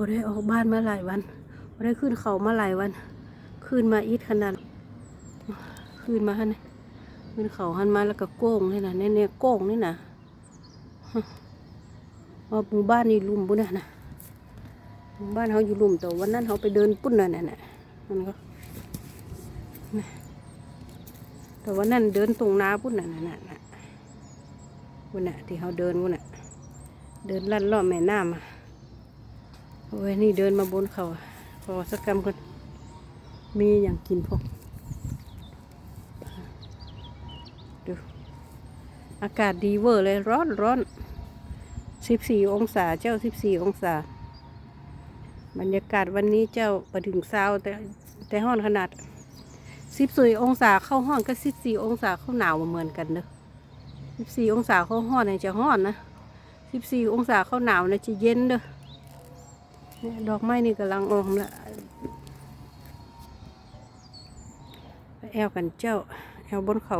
บ่ได้ออกบ้านมาหลายวันบ่ได้ขึ้นเขามาหลายวันขึ้นมาอีทขนาดขึ้นมาฮะเนี่ยขึ้นเขาหันมาแล้วก็โก้งนี่นะเนี่ยโก้งนี่นะว่าหมู่บ้านนี่ลุ่มบุญนะหมู่บ้านเขาอยู่ลุ่มแต่วันนั้นเขาไปเดินปุ้นน่ะมันก็แต่วันนั้นเดินตรงนาปุ้นน่ะวันน่ะที่เขาเดินวันน่ะเดินลัดเลาะแม่น้ำโอ้ยนี่เดินมาบนเขาพอสักกรรมคนมีอย่างกินพวกดูอากาศดีเวอร์เลยร้อน14 องศาเจ้า14 องศาบรรยากาศวันนี้เจ้าไปถึงเช้าแต่ห้อนขนาด14 องศาเข้าห้อนก็14 องศาเข้าหนาวเหมือนกันเนอะ14 องศาเข้าห้อนเนี่ยจะห้อนนะ14 องศาเข้าหนาวเนี่ยจะเย็นเด้อเนี่ยดอกไม้นี่กำลังออกละแอวกันเจ้าแอวบนเขา